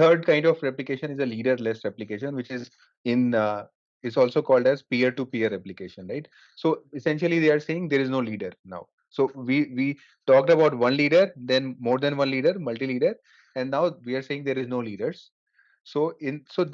third kind of replication is a leaderless replication, which is is also called as peer-to-peer replication, right? So essentially, they are saying there is no leader now. So we talked about one leader, then more than one leader, multi-leader, and now we are saying there is no leaders. So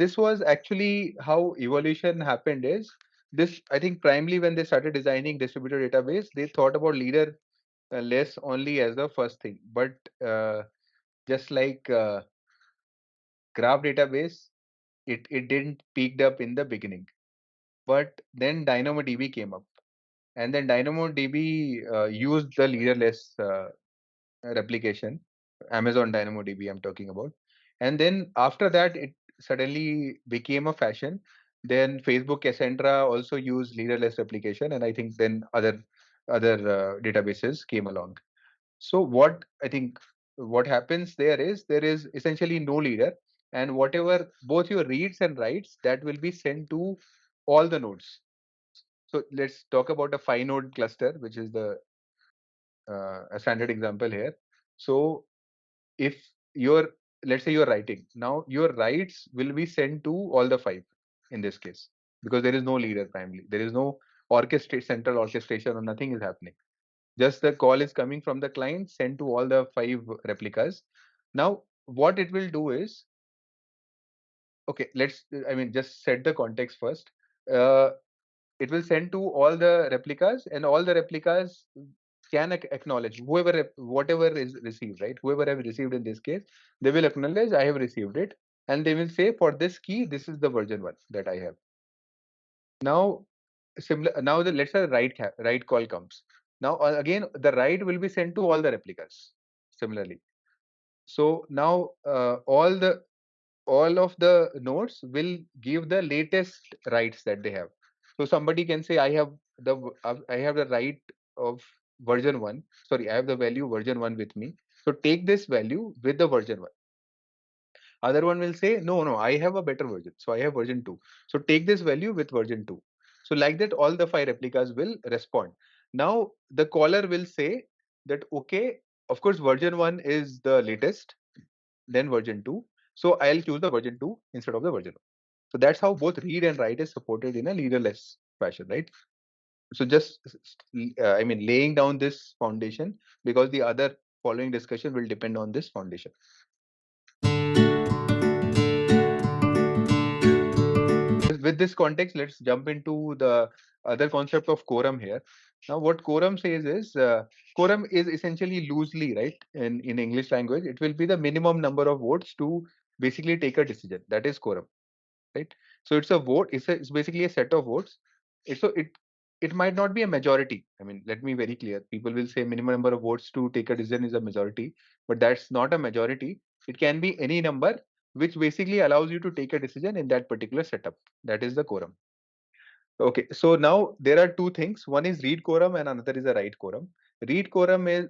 this was actually how evolution happened. Is this, I think, primarily when they started designing distributed database, they thought about leader less only as the first thing, but just like graph database, it didn't peaked up in the beginning, but then DynamoDB came up, and then DynamoDB used the leaderless replication, Amazon DynamoDB I'm talking about, and then after that it suddenly became a fashion. Then Facebook Cassandra also used leaderless replication, and I think then other databases came along. So what I think what happens there is essentially no leader, and whatever both your reads and writes, that will be sent to all the nodes. So let's talk about a 5-node cluster, which is the a standard example here. So if you're, let's say you're writing, now your writes will be sent to all the 5 in this case, because there is no leader primarily. There is no central orchestration or nothing is happening. Just the call is coming from the client, sent to all the 5 replicas. Now, what it will do is, okay, just set the context first. Uh, it will send to all the replicas, and all the replicas can acknowledge whatever is received, right? Whoever have received in this case, they will acknowledge I have received it, and they will say for this key, this is the version 1 that I have. Now, now let's say write call comes. Now again, the write will be sent to all the replicas similarly. So now all of the nodes will give the latest writes that they have. So somebody can say I have the write of version 1. Sorry, I have the value version 1 with me. So take this value with the version 1. Other one will say, no, I have a better version. So I have version 2. So take this value with version 2. So like that, all the 5 replicas will respond. Now the caller will say that, okay, of course, version 1 is the latest, then version 2. So I'll choose the version 2 instead of the version 1. So that's how both read and write is supported in a leaderless fashion, right? So just, laying down this foundation, because the other following discussion will depend on this foundation. With this context, let's jump into the other concept of quorum here. Now, what quorum says is, quorum is essentially loosely, right, in English language, it will be the minimum number of votes to basically take a decision. That is quorum, right? So it's a vote. It's basically a set of votes. It might not be a majority. I mean, let me very clear. People will say minimum number of votes to take a decision is a majority, but that's not a majority. It can be any number, which basically allows you to take a decision in that particular setup. That is the quorum. Okay, so now there are two things. One is read quorum and another is a write quorum. Read quorum is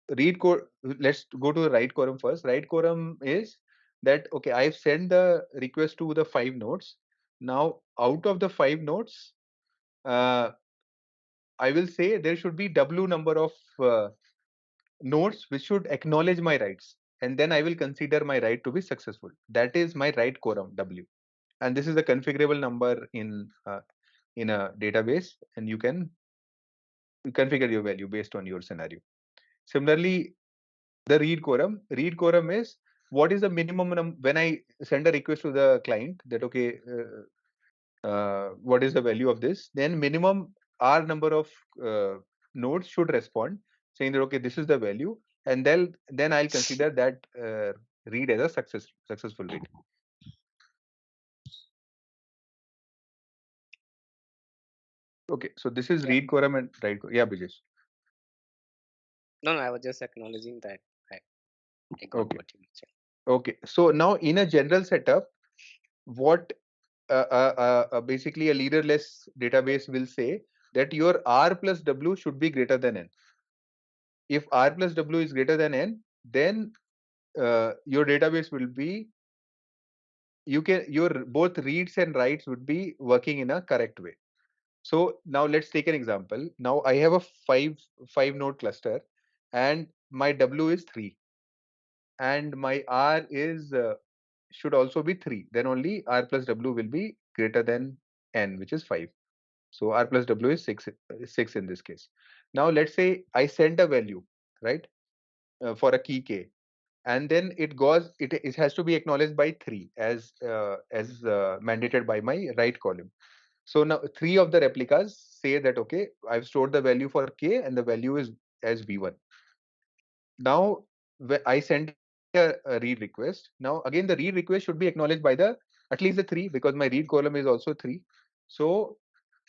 let's go to the write quorum first. Write quorum is that, okay, I've sent the request to the 5 nodes. Now out of the 5 nodes, I will say there should be W number of nodes which should acknowledge my rights, and then I will consider my right to be successful. That is my write quorum W, and this is a configurable number in a database, and you can configure your value based on your scenario. Similarly, the read quorum is what is the minimum when I send a request to the client that, okay, what is the value of this, then minimum R number of nodes should respond saying that, okay, this is the value, and then I'll consider that read as a successful read. Okay, so this is read quorum and write quorum. Yeah, Brijesh. No, I was just acknowledging that. I got Okay. what you mentioned. Okay, so now in a general setup, what basically a leaderless database will say that your R plus W should be greater than N. If R plus W is greater than N, then your database will be, your both reads and writes would be working in a correct way. So now let's take an example. Now I have a five node cluster and my W is 3. and my R is should also be 3. Then only R plus W will be greater than N, which is 5. So R plus W is 6 in this case. Now let's say I send a value, right, for a key K, and then it has to be acknowledged by 3 as mandated by my right column. So now 3 of the replicas say that, okay, I've stored the value for K and the value is as V1. Now I send a read request. Now again, the read request should be acknowledged by the at least the 3, because my read column is also 3. So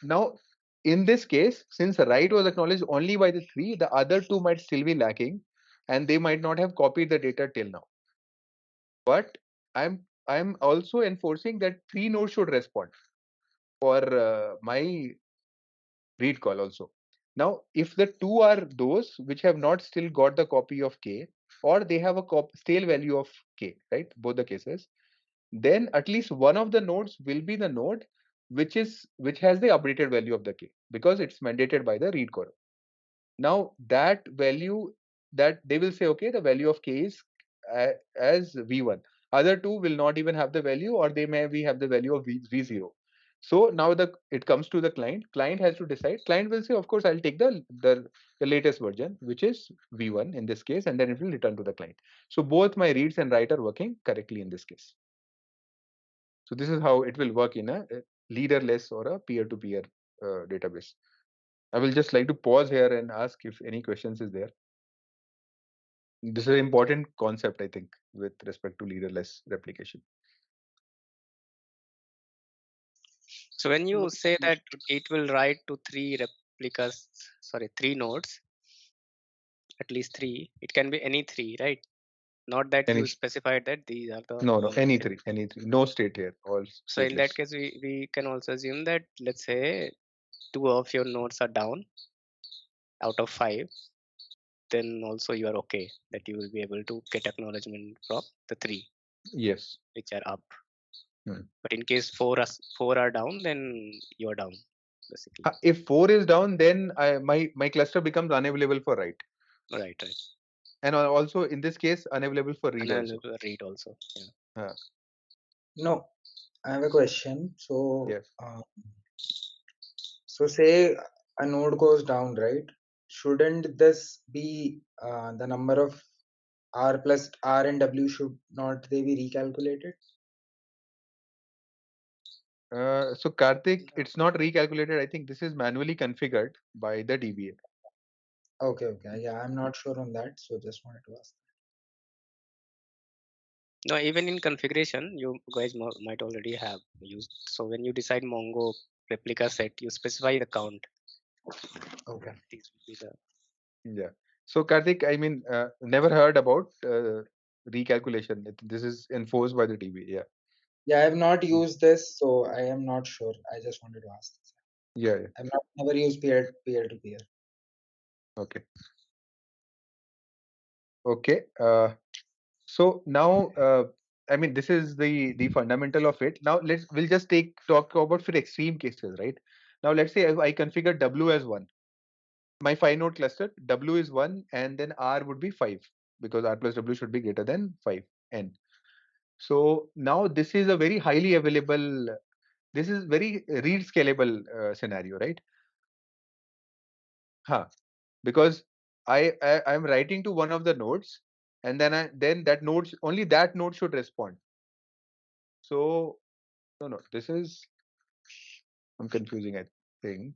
now in this case, since write was acknowledged only by the 3, the other 2 might still be lacking and they might not have copied the data till now. But I'm also enforcing that 3 nodes should respond for my read call also. Now, if the 2 are those which have not still got the copy of K, or they have a stale value of K, right? Both the cases, then at least one of the nodes will be the node which has the updated value of the K, because it's mandated by the read quorum. Now that value, that they will say, okay, the value of K is as V1. Other two will not even have the value, or they may have the value of V0. So now it comes to the client. Client has to decide. Client will say, of course, I'll take the latest version, which is V1 in this case, and then it will return to the client. So both my reads and write are working correctly in this case. So this is how it will work in a leaderless or a peer-to-peer database. I will just like to pause here and ask if any questions is there. This is an important concept, I think, with respect to leaderless replication. So when you say that it will write to 3 replicas, sorry, 3 nodes, at least 3, it can be any 3, right? Not that you specified that these are the no, only any three, no state here, all So in that stateless. case, we can also assume that, let's say 2 of your nodes are down out of 5, then also you are okay that you will be able to get acknowledgement from the 3 Yes. which are up. Hmm. But in case 4 are down, then you are down basically. If 4 is down, then my cluster becomes unavailable for write. Right. And also in this case, unavailable for read also. Read also. Yeah. No, I have a question. So, Yes. So say a node goes down, right? Shouldn't this be the number of R plus R and W, should not they be recalculated? So Karthik, it's not recalculated. I think this is manually configured by the DBA. Okay. Yeah, I'm not sure on that, so just wanted to ask. No, even in configuration, you guys might already have used. So when you decide Mongo replica set, you specify the count. Okay. These will be the Yeah. So Karthik, I mean, never heard about recalculation. This is enforced by the DBA. Yeah. Yeah, I have not used this, so I am not sure. I just wanted to ask this. Yeah. I've never used peer to peer. Okay. Okay. So now, I mean, this is the fundamental of it. Now we'll just talk about for extreme cases, right? Now let's say I configure W as 1. My 5-node cluster, W is 1, and then R would be 5, because R plus W should be greater than 5 N. So now this is a very highly available. This is very read scalable scenario, right? Because I'm writing to one of the nodes, and then that node should respond. So no, this is, I'm confusing, I think.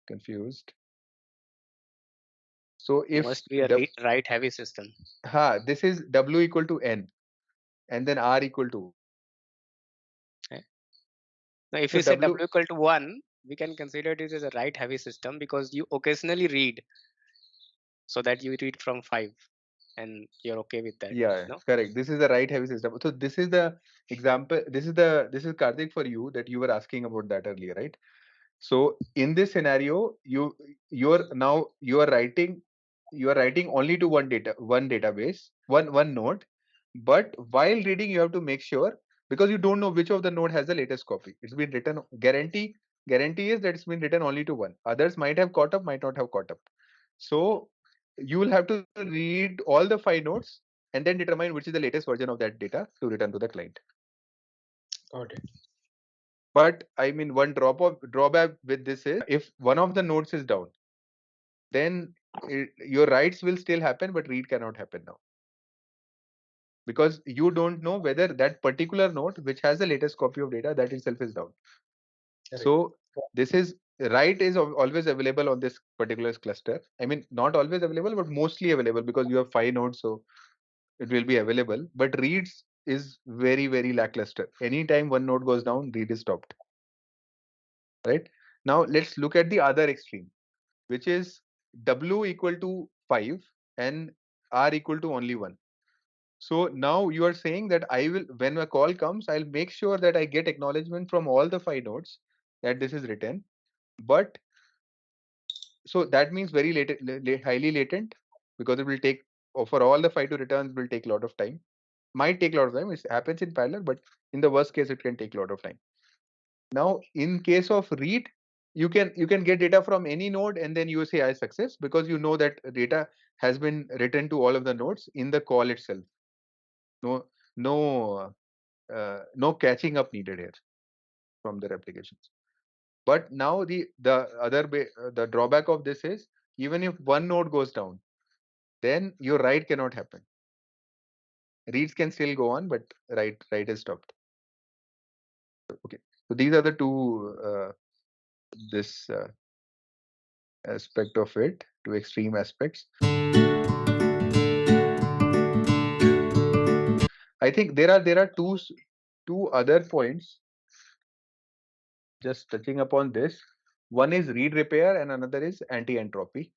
Confused. So if must be a write heavy system. This is W equal to N, and then R equal to. Now, if you say W equal to 1, we can consider it as a write heavy system because you occasionally read, so that you read from 5 and you're okay with that. Yeah, no? correct. This is the write heavy system. So this is the example. This is Karthik for you, that you were asking about that earlier, right? So in this scenario, you are writing only to one database, one node. But while reading, you have to make sure, because you don't know which of the node has the latest copy. It's been written. Guarantee is that it's been written only to one. Others might have caught up, might not have caught up. So you will have to read all the 5 nodes and then determine which is the latest version of that data to return to the client. Got it. But I mean, one drawback with this is if one of the nodes is down, then your writes will still happen, but read cannot happen now. Because you don't know whether that particular node, which has the latest copy of data, that itself is down. Correct. So this is write is always available on this particular cluster. I mean, not always available, but mostly available because you have 5 nodes, so it will be available. But reads is very, very lackluster. Anytime one node goes down, read is stopped. Right? Now let's look at the other extreme, which is W equal to 5 and R equal to only 1. So now you are saying that I will, when a call comes, I'll make sure that I get acknowledgement from all the 5 nodes that this is written. But so that means very highly latent, because it will take, for all the 5 to return, it will take a lot of time. Might take a lot of time. It happens in parallel, but in the worst case, it can take a lot of time. Now, in case of read, you can get data from any node and then you say I success, because you know that data has been written to all of the nodes in the call itself. No catching up needed here from the replications. But now the drawback of this is, even if one node goes down, then your write cannot happen. Reads can still go on, but write is stopped. Okay, so these are the two this aspect of it, two extreme aspects. I think there are two other points just touching upon this. One is read repair and another is anti-entropy.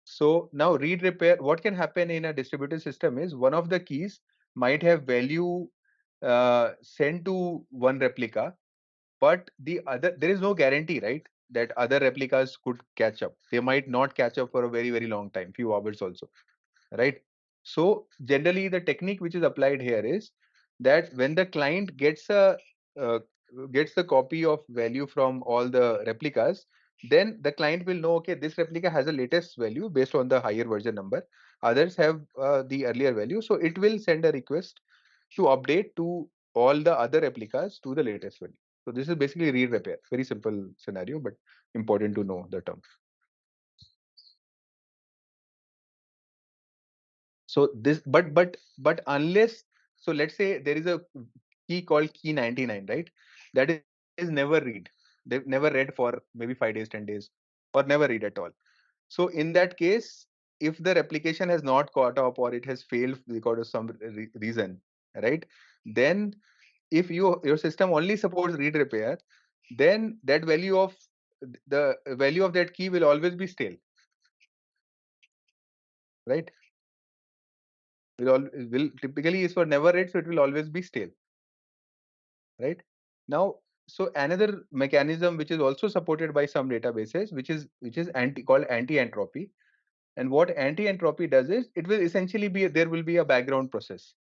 So now read repair, what can happen in a distributed system is one of the keys might have value sent to one replica, but the other, there is no guarantee, right, that other replicas could catch up. They might not catch up for a very, very long time, few hours also, right? So generally the technique which is applied here is that when the client uh, gets the copy of value from all the replicas, then the client will know, okay, this replica has a latest value based on the higher version number. Others have the earlier value, so it will send a request to update to all the other replicas to the latest value. So this is basically read repair. Very simple scenario, but important to know the term. So this, but unless, so let's say there is a key called key 99, right? That is never read. They've never read for maybe 5 days, 10 days, or never read at all. So in that case, if the replication has not caught up or it has failed because of some reason, right? Then if your system only supports read repair, then that value of the value of that key will always be stale, right? Will typically is for never read, so it will always be stale, right? Now, so another mechanism which is also supported by some databases, which is called anti-entropy. And what anti-entropy does is, it will essentially be, there will be a background process,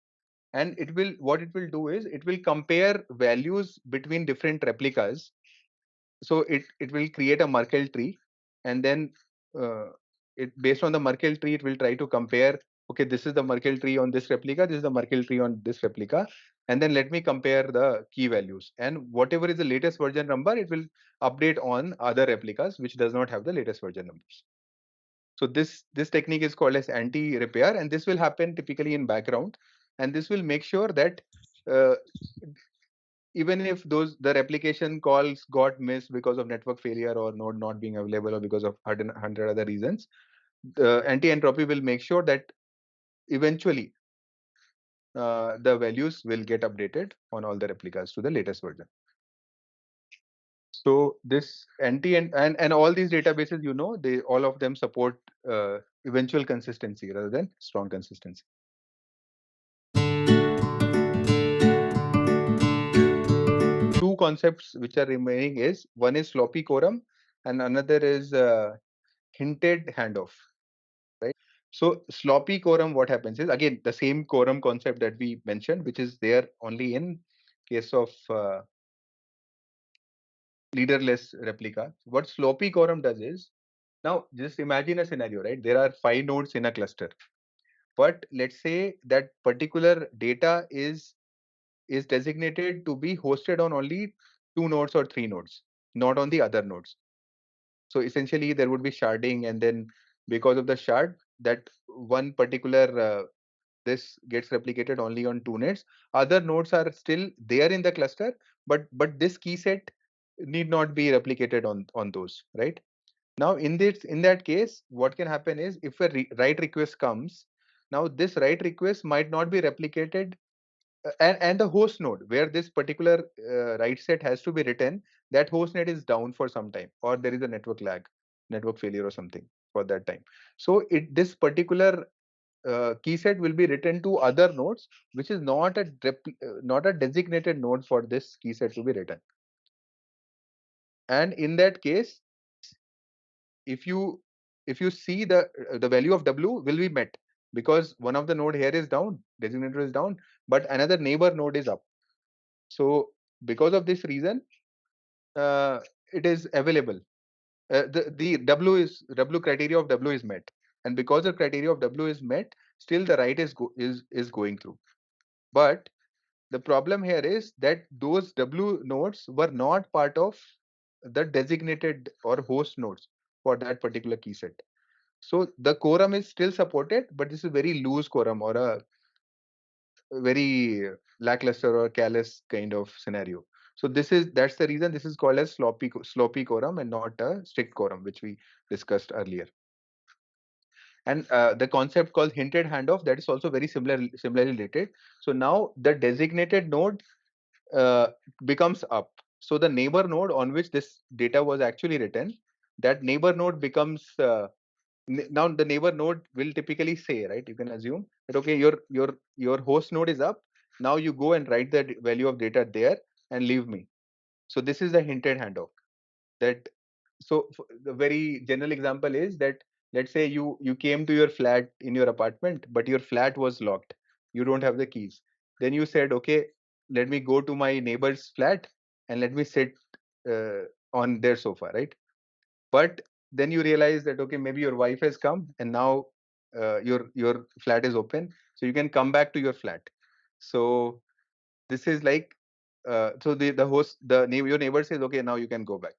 and what it will do is it will compare values between different replicas. So it will create a Merkle tree, and then uh, it, based on the Merkle tree, it will try to compare, okay, this is the Merkle tree on this replica, this is the Merkle tree on this replica, and then let me compare the key values, and whatever is the latest version number, it will update on other replicas which does not have the latest version numbers. So this technique is called as anti-repair, and this will happen typically in background, and this will make sure that uh, even if the replication calls got missed because of network failure or node not being available or because of 100 other reasons, the anti-entropy will make sure that eventually the values will get updated on all the replicas to the latest version. So this and all these databases, they all of them support eventual consistency rather than strong consistency. Two concepts which are remaining is, one is sloppy quorum and another is hinted handoff, right? So sloppy quorum, what happens is, again, the same quorum concept that we mentioned, which is there only in case of leaderless replica. What sloppy quorum does is, now just imagine a scenario, right? There are 5 nodes in a cluster. but let's say that particular data is designated to be hosted on only 2 nodes or 3 nodes, not on the other nodes. So essentially there would be sharding, and then because of the shard, that one particular this gets replicated only on 2 nodes. Other nodes are still there in the cluster, but this key set need not be replicated on those, right? Now in that case, what can happen is if a write request comes, now this write request might not be replicated, and the host node where this particular write set has to be written, that host net is down for some time, or there is a network lag, network failure or something for that time. So this particular key set will be written to other nodes, which is not a designated node for this key set to be written. And in that case, if you see the value of W will be met, because one of the node here is down, designator is down, but another neighbor node is up. So because of this reason, it is available. The W criteria of W is met, and because the criteria of W is met, still the write is going through. But the problem here is that those W nodes were not part of the designated or host nodes for that particular key set. So the quorum is still supported, but this is very loose quorum, or a very lackluster or careless kind of scenario. So that's the reason this is called as sloppy quorum and not a strict quorum, which we discussed earlier. And the concept called hinted handoff, that is also very similarly related. So now the designated node becomes up. So the neighbor node on which this data was actually written, that neighbor node becomes now the neighbor node will typically say, right, you can assume that okay, your host node is up, now you go and write the value of data there and leave me. So this is the hinted handoff. That so the very general example is that, let's say you came to your flat in your apartment, but your flat was locked, you don't have the keys. Then you said, okay, let me go to my neighbor's flat and let me sit on their sofa, right? But then you realize that okay, maybe your wife has come, and now your flat is open, so you can come back to your flat. So this is like so the host, your neighbor says, okay, now you can go back.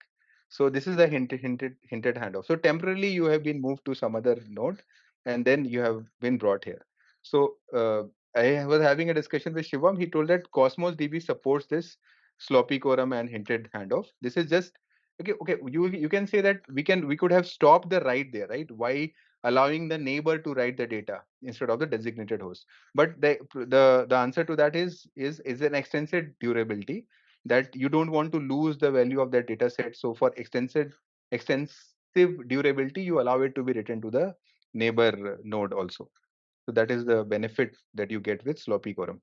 So this is the hinted handoff. So temporarily you have been moved to some other node, and then you have been brought here. So I was having a discussion with Shivam. He told that Cosmos DB supports this sloppy quorum and hinted handoff. This is just okay. You can say that we could have stopped the write there, right? Why allowing the neighbor to write the data instead of the designated host? But the answer to that is an extended durability, that you don't want to lose the value of that data set. So for extensive durability, you allow it to be written to the neighbor node also. So that is the benefit that you get with sloppy quorum.